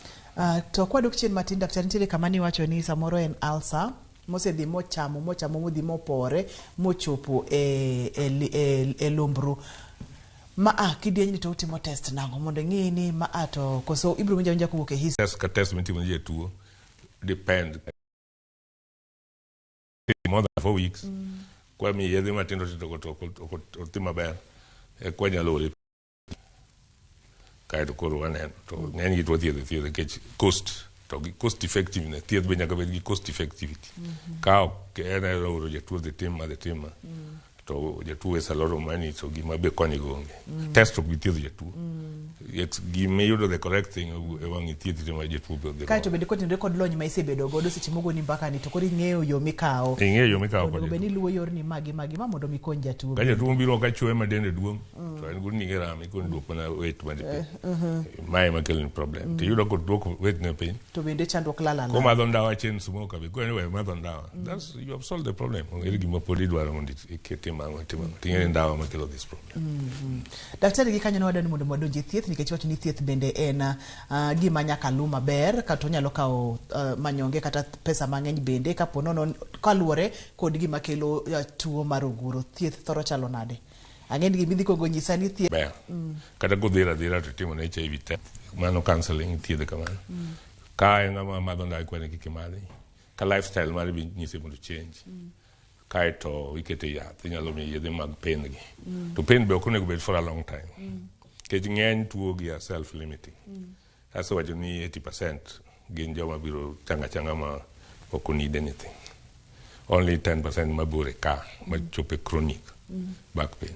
Speaker 1: to kwa dok chien matin daktari nitiere kama ni wacho ni samoro en ulcer mosedhi mochamo modhi mopore mochopo e lumbru ma kidieny to utimo test nango mondo ng'i ni ma to koso ibro winja kuwuok e his
Speaker 2: test mitimo je tuo depend more than 4 weeks kwa mi yedhi matindo to otim maber kwa nyalo kaeto koro waneno to ng'eny gi tuo thiedho nikech cost effectiveness thieth be nyaka bed gi cost effectivity ka ok en oro jatuo dhi tim to jatuo is a lot of money so gima be koni gonge test of thiedho jatuo gima yudo the correct thing e wang'i thieth ma jatuo be
Speaker 1: kaeto bende kotenore kod lony ma isebedo godo seche mogo ni mbaka ni to koro ing'eyo yo mikawo
Speaker 2: kod
Speaker 1: be ni luwo yor ni magi ma mondo mi kony jatuo
Speaker 2: ka jatuo biro ka chwe ma dende duong' to en gur ni gerame kon duoko na weight ma de mai ma kelni problem to yudo kod duoko weight ne piny
Speaker 1: to bende chandruok lala
Speaker 2: ko madho ndawa chen smoke be ko anyway madho ndawa that's you have solved the problem ong'ere gima pod idwaro mondo ikete mango ting'e ndawa ma kelo this problem
Speaker 1: daktari gi kanyo ne wadani mondo wadonje thieth nikech wacho ni thieth bende en gima nyaka lu maber kata onyalo kawo manyonge kata pesa mang'eny bende kapo nono kaluwore kod gima kelo tuo mar oguro thieth thoro chalo nade ang'eni gima idhi kogo nyisa ni thieth
Speaker 2: ber kata godhira to timo ne HIV test mano counseling thiedhe kamano ka en ng'ama madho ndawa kwane kik imadhi ka lifestyle mari bi nyise mondo change kaeto ikete yath inyalo miyo yedhe mag pain gi to pain be ok onego bed for a long time kech ng'eny tuo gi are self limiting asa wacho ni 80% gin joma biro changa ma ok need anything only 10% mabure ka ma chope chronic back pain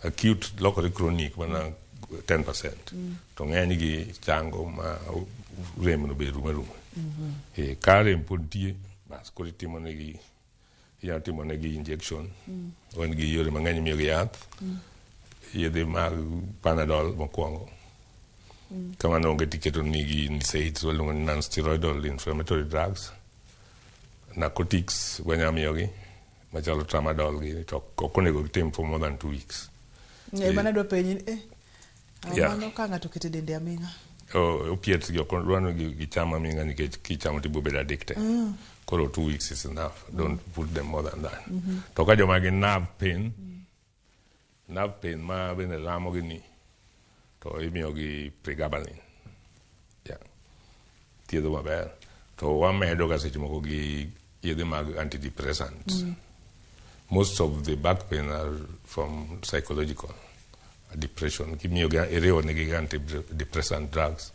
Speaker 2: acute lokore chronic mana 10% to ng'eny gi chango ma rem no beru marum ka rem pod tie bas koro timo negi inyalo timo negi injection wan gi yore mang'eny miyo gi yath yedhe mag Panadol mokwongo kamano onge tiketo nigi NSAIDs waluongo ni non-steroidal inflammatory drugs narcotics wanyalo miyogi machalo tramadol gi to ok onego gitim for more than 2 weeks
Speaker 1: mana dwa penyi mano ka ng'ato kete dende aming'a
Speaker 2: opiates gi ok dwano gicham aming'a nikech kichamo to ibiro bedo addicted koro 2 weeks is enough don't put them more than that to ka joma gi nerve pain ma bende ramo gi ni to imiyo gi pregabalin thiedho maber to wamedo ga seche moko gi yedhe mag antidepressants most of the back pain are from psychological depression kimiyo ga iriwo ne gi antidepressant drugs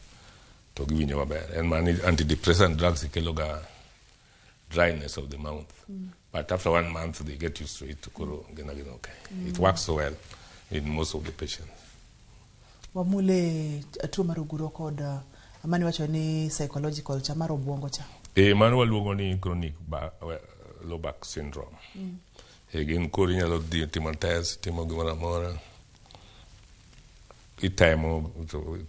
Speaker 2: to giwinjo maber en man antidepressant drugs kelo ga dryness of the mouth but after 1 month they get used to it koro gina okay it works so well in most of the patients.
Speaker 1: Wamule tuo mar oguro kod amani wacho ni psychological cha mar obwongo cha.
Speaker 2: Mano waluongo ni chronic low back syndrome. Gin koro inyalo dhi timo test, timo gimoro amora. Itemo,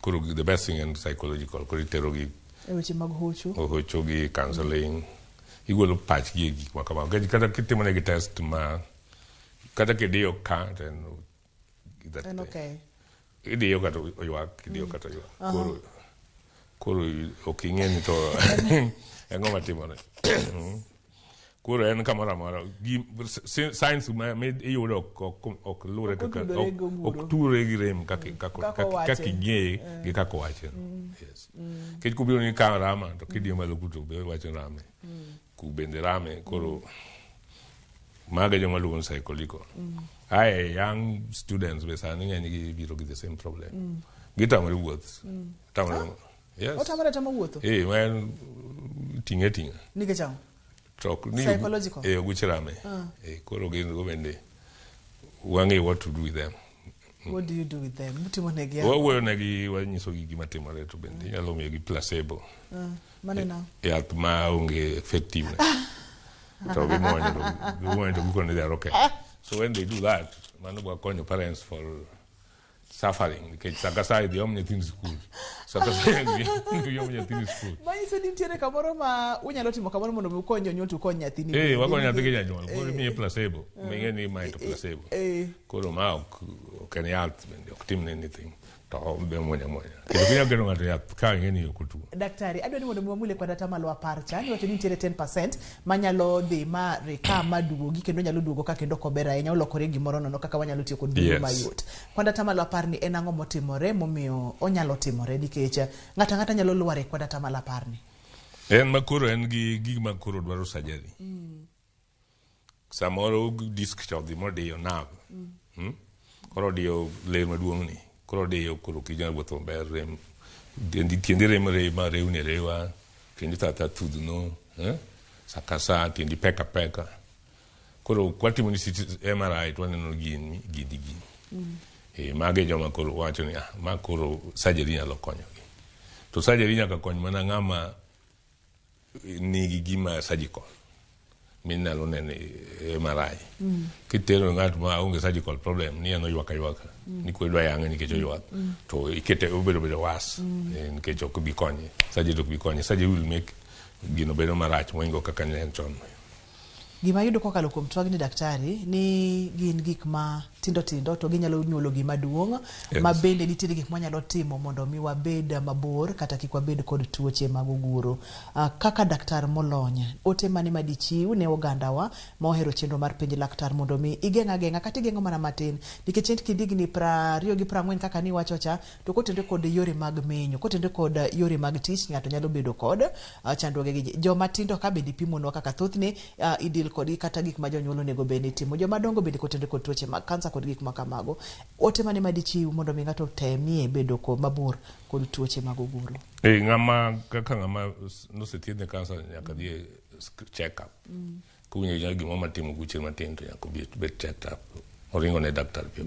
Speaker 2: koro the best thing in psychological, koro itero gi
Speaker 1: weche mag hocho.
Speaker 2: Hocho gi counseling. Igolo pach gi gik ma kamago. Kata kitimo ne gi test ma kata kidiyo ka
Speaker 1: en okay.
Speaker 2: Idiyo kata oywak, idiyo kata oywak. Koro ok ing'eni to en ng'oma timore. Koro en kamoro amora. Science iyudo ok lure kaka ok ture gi rem kaka ing'eye gi kaka owache. Yes. Kech kubiro ni ka rama to kidiyo malo kuto be wacho rame. Kubende rame koro maga joma luwo psychological. Young students be sani ng'eny gi biro gi the same problem. Gitamore wuoth. Yes.
Speaker 1: Otamore tamo wuotho?
Speaker 2: Man tinga.
Speaker 1: Nikech ang'o?
Speaker 2: Psychological? Guchirame. Koro gin go bende wang'e what to do with them.
Speaker 1: What do you do with them? Mutimo negi?
Speaker 2: Wawuoyo negi wanyiso gi gima timore to bende inyalo miyo gi placebo.
Speaker 1: Mane na?
Speaker 2: Yath ma onge effective. To gimuonyo to gikone they are okay. So when they do that, mano bwa konyo parents for suffering nikech sakasa idhi om nyithind skul. Sakasa idhi om nyithind skul.
Speaker 1: Manyiso ni nitiere kamoro ma unyalo timo kamoro mondo ukony jonyuol to ukony nyathini.
Speaker 2: Wakonyo nyathi gi janyuol. Koro miye placebo. Ming'e ni mae to placebo. Koro ma ok en yath bende ok timne anything. To be muonya. Kendo kinyalo gero ng'ato yath ka ing'e ni ok otuo.
Speaker 1: Daktari, adwa ni mondo mwamule kod atamalo 10 cha, niwacho ni nitiere 10% manyalo dhi ma reka maduogi kendo nyalo duogo ka kendo kober ahinya olokore gimoro nono kaka wanyalo tiyo kod duogo mayot. Kod atamalo 10 ni en ang'o motimore momiyo onyalo timore nikech ng'ata nyalo luare kod atamalo 10 ni.
Speaker 2: En makoro en gi gig makoro dwaro surgery. Samoro disk to dhi modiyo nerve. Koro diyo ler maduong' ni. Koro diyo koro kijana wuotho ber rem. Tiendi rem ma rewni rewa. Tiendi tata tudno. Sakasa tiendi peka. Koro kwatimo ni MRI to waneno gidi. Mage joma koro wacho ni ma koro surgery nyalo konyogi. To surgery nyaka kony mana ng'ama nigi gima surgical. Minyalo neno MRI. Kitero ng'at ma onge surgical problem ni ano ywaka. Ni kwedwa yang'e nikech oywak. To ikete obedo was. Nikech ok bi konye. Surgery ok bi konye. Surgery will make gino bedo marach moingo kaka ne en chon.
Speaker 1: Gima yudo kokalo kuom twagni daktari ni gin gik ma tindo to ginyalo nyuolo gima duong' ma bende nitiere gik manyalo timo mondo mi wabed mabor kata kik wabed kod tuoche mag oguro. Kaka daktar molony, ote mane madichiw ne ogandawa ma ohero chenro mar penj laktar mondo mi igeng'a kata igeng'o mana matin nikech en kindigni 20 gi 40 kaka ni wacho cha to kotende kod yore mag menyo, kotende kod yore mag tich ng'ato nyalo bedo kod chandruoge gi joma tindo ka bende pimonwa kaka thothne idil kod kata gik ma jonyuol onego bende timo. Joma dongo bende kotende kod tuoche mag kansa kod gik makamago. Ote mane madichiw mondo mi ng'ato temie bedo kod mabor kod tuoche mag oguro.
Speaker 2: Ng'ama nosethiedhne kansa nyaka dhi check up. Kuwinjo gima matimo guche matin to nyaka bet checked up. Oringo ne daktar piyo.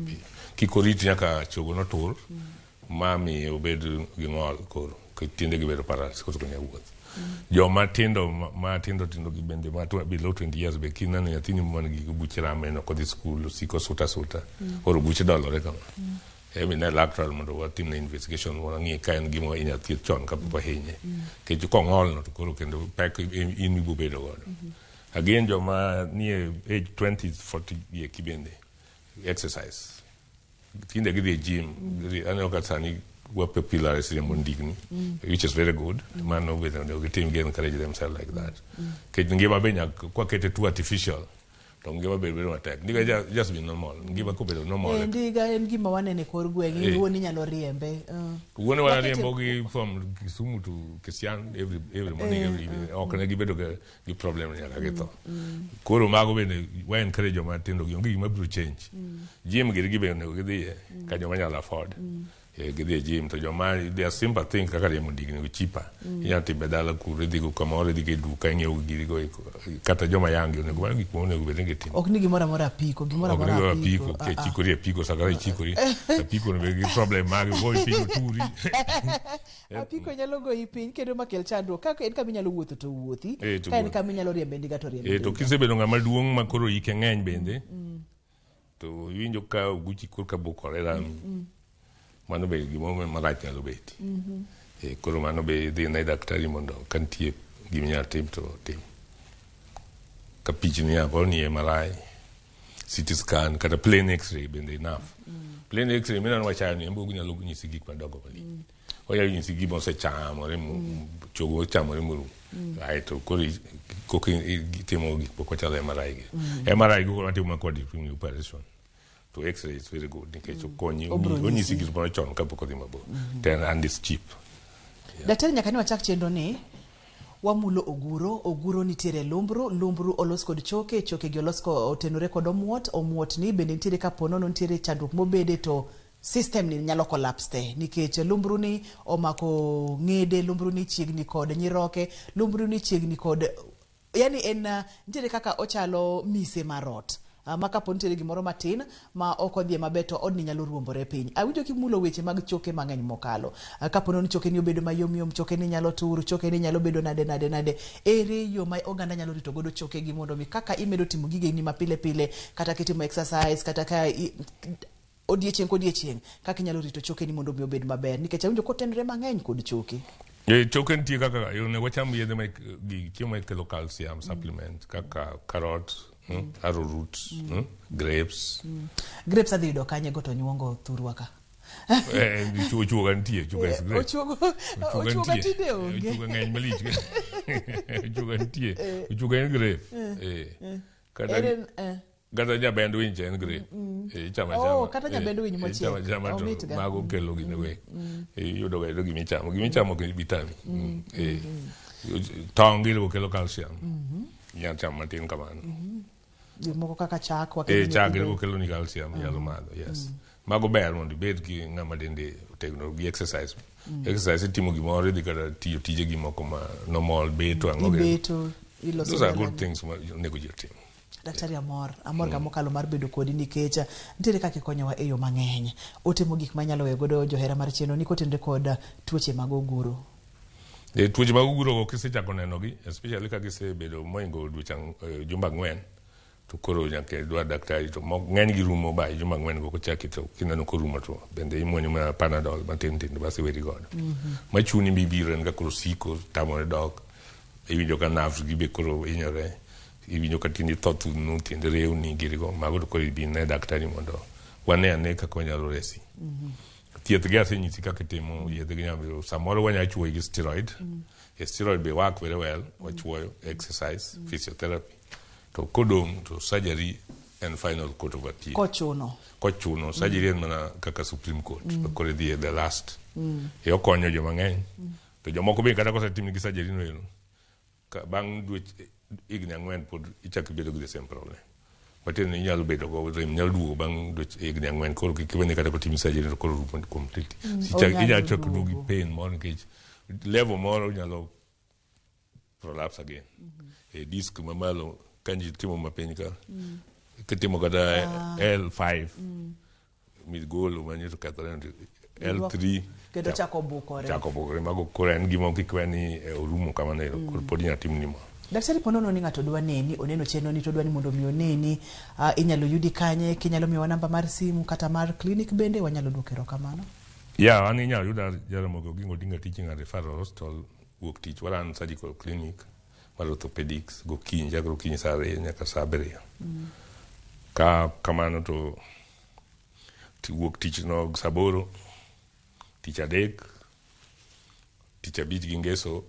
Speaker 2: Kik orit nyaka chogo no tur mami obed gi ng'ol koro. Tiende gi bedo paralysis koro nyalo wuoth. Joma tindo gi bende below 20 years be kinano nyathini man gi buche rame no kodhi skul siko suta oro buche dolore kama. Ne laktar mondo watimne investigation mondo ng'i ka en gima inyalo thieth chon kapok ohinye. Kech kong'ol no to koro kendo pek in ibo bedo godo. Again joma nie age 20 40 year kibende exercise. Tinde gidhi gym, aneno ka sani popularized mondigni, which is very good. Man with the team get encourage themselves like that. Ngima benya kwa kete too artificial. to ngima bedo matek. Ndiga just be normal. Ngima ko bedo normal.
Speaker 1: Ndiga en gima wanene kor gweng' iwuon inyalo riembe.
Speaker 2: Wuon wana riembo gi from Kisumu to Kisian every morning every evening. Ok ne gibedo gi problem nyaka githo. Koro mago bende wa encourage joma tindo gi onge gima biro change. Gym gi bedo gidhi ka joma nyalo afford. Gidhi gym to joma they are simple things kaka riembo ndigni cheaper. Inyalo time dala kuro dhi go kamoro dhi go duka ng'iewo giri go kata joma yangi onego wan gik monego bed ni timo.
Speaker 1: Ok ni gimoro amora apiko, gimoro amora
Speaker 2: apiko. Ke chikori apiko sakara chikori. Apiko no gi problem mag go apiko turi.
Speaker 1: Apiko nyalo goyi piny kendo makel chandruok. Kaka en kama inyalo wuotho to wuothi, ka en kama inyalo riembe ndiga to riembe.
Speaker 2: To kisebedo ng'ama duong' ma koro ike ng'eny bende. To winjo ka oguchi kor ka bukore ran. Mano be gimomo marach nyalo beti. Koro mano be dhi ne daktari mondo kantie giminyalo tim to tim. Ka pichni apol ni MRI, CT scan, kata plain X-ray bende enough. Plain X-ray minano wachayo ni embo nyalo nyisi gik madongo mali. Oya nyisi gik mosechamore chogo chamore muru. Aito koro timo gik pok wachalo MRI gi. MRI go watimo kod operation. To X-ray is very good nikech okonyi onyisi gik moro chon kapok odhi mabor. And it's cheap.
Speaker 1: Daktari nyaka ni wachak chenro ni wamulo oguro nitiere lumbru olos kod choke gi olos kod otenore kod omuot ni bende nitiere kapono nitiere chandruok mobede to system ni nyalo collapse te nikech lumbru ni omako ng'ede, lumbru ni chiegni kod nyiroke, lumbru ni chiegni kod yani en nitiere kaka ochalo mise marot. Maka pontere gimoro matin ma okodhie maber to odni nyalo ruombore piny. Awinjo kimulo weche mag choke mang'eny mokalo. Kapono ni choke ni obedo mayom, choke ni nyalo tur, choke ni nyalo bedo nade. Ere yo ma oganda nyalo rito godo choke gi mondo mi kaka imedo timo gige ni mapile kata kitimo exercise kata ka odiechieng' kaka inyalo rito choke ni mondo mi obed maber nikech awinjo kotenre mang'eny kod choke.
Speaker 2: Choke nitie kaka ne wacham yedhe ma chiemo ikelo calcium supplement kaka carrot, arrowroot, grapes.
Speaker 1: Grapes adhi yudo kanye go to nyuongo thurwa ka.
Speaker 2: Ochuoga nitie,
Speaker 1: ochuoga tinde onge.
Speaker 2: Ochuoga ng'eny malich. Ochuoga nitie, ochuoga en grape. Kata jabend winj en grape. Chama.
Speaker 1: Kata jabend winj mochiek.
Speaker 2: Chama to mago kelo gine weg. Yudo ga gimichamo ke vitamin. Tong' gilo kelo calcium. Nyalo chamo matin kamano.
Speaker 1: Moko kaka chak
Speaker 2: chak gilo kelo ni calcium nyalo madho, yes. Mago ber mondo ibed gi ng'ama dende otegno gi exercise. Exercise itimo gimoro idhi kata tiyo tije gimoko ma normal beto ang'o. Those are good things ma onego ji otim.
Speaker 1: Daktari amor ga mokalo mar bedo kodi nikech nitiere kaka ikonyowa e yo mang'eny. Otimo gik manyalo weyo godo johera mar cheno ni kotenre kod tuoche mag oguro.
Speaker 2: Tuoche mag oguro go kisechako neno gi, especially ka gisebedo moingo jumba 4 to koro nyaka dwa daktari to ng'eny gi rumo ba jumba 4 go kochaki to kineno ko rumo to bende imuonyo ma Panadol matin basi weri godo. Machuni bibiro en ga koro siko tamore dok. Iwinjo ka nerves gi be koro inyore. Iwinjo ka tindi thoth nu tiende rewni girigo mago to koro ibi ne daktari mondo wane ane kaka wanyalo resi. Thieth gi asenyisi kaka timo yedhe gi nyamiro samoro wanya chuoyo gi steroid. Steroid be work very well, wachuoyo exercise, physiotherapy. To kodong to surgery and final court of appeal. Kochuno surgery en mana kaka Supreme Court. Koro dhi the last. Okonyo joma ng'eny. To jomoko be kata kosetim gi surgery no eno. Bang' dweche higni 4 pod ichak bedo gi the same problem. Matin inyalo bedo go rem nyalo duogo bang' dweche higni 4 koro kiwene kata kotim surgery to koro rumo complete. Inyalo chak duogi pain moro nikech level moro nyalo prolapse again. Disk mamalo kanji timo mapiny ka kitimo kata L5 midgolo manyiso kethore L3
Speaker 1: kendo chako bukore
Speaker 2: mago koro en gima kikweni orumo kamano koro pod inyalo tim nimo.
Speaker 1: Daktari ponono ni ng'ato dwa neni oneno chenro ni to dwa ni mondo mi oneni inyalo yudi kanye kinyalo miwa namba mar simu kata mar clinic bende wanyalo duokero kamano.
Speaker 2: An inyalo yuda Jaramogi Oginga Odinga Teaching and Referral Hospital wuok tich waran surgical clinic mar orthopedics gokinyi saa 2 nyaka saa 7. Kamano to wuok tich no saa 8, tich 3, tich 5 gi ngeso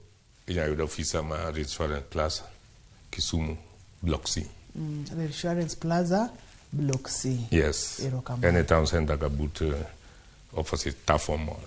Speaker 2: inyalo yuda ofisa ma Restaurant Plaza Kisumu Block C.
Speaker 1: The Insurance Plaza, Block C.
Speaker 2: Yes. Any town center kabut opposite Tafo Mall.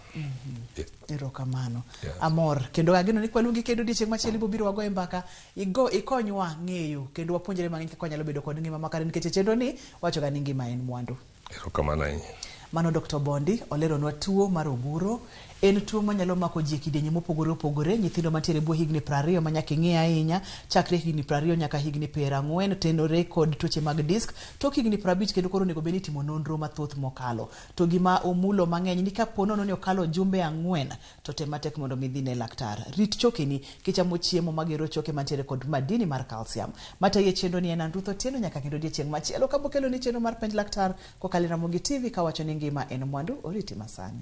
Speaker 1: Erokamano. Amor, kendo ageno ni kwaluongi kendo dichieng machielo bobiro wago mbaka ikonywa ng'eyo kendo wapuonjre mang'eny kaka nyalo bedo kod ngima makare nikech chenro ni wacho ga ni ngima en mwandu.
Speaker 2: Erokamano ahinya.
Speaker 1: Mano Dr. Bondi oleronwa tuo mar oguro. En tuo manyalo mako ji kidienje mopogore opogore. Nyithindo mantiere bwo higni 20 manyaka ing'e ahinya, chakre higni 20 nyaka higni 40 tenore kod tuoche mag disk, tok higni 50 kendo koro onego beni timo nonro mathoth mokalo. To gima omulo mang'eny ni kapo nono ni okalo jumbe 4 to tematek mondo midhine laktar. Rit chokeni kichamo chiemo magero choke mantiere kod madini mar calcium. Mata ye chenro ni en Andrutho Tieno nyaka kendo dichieng machielo kabokelo ni chenro mar Penj Laktar kokalo Ramogi TV kawacho ni ngima en mwandu oriti masani.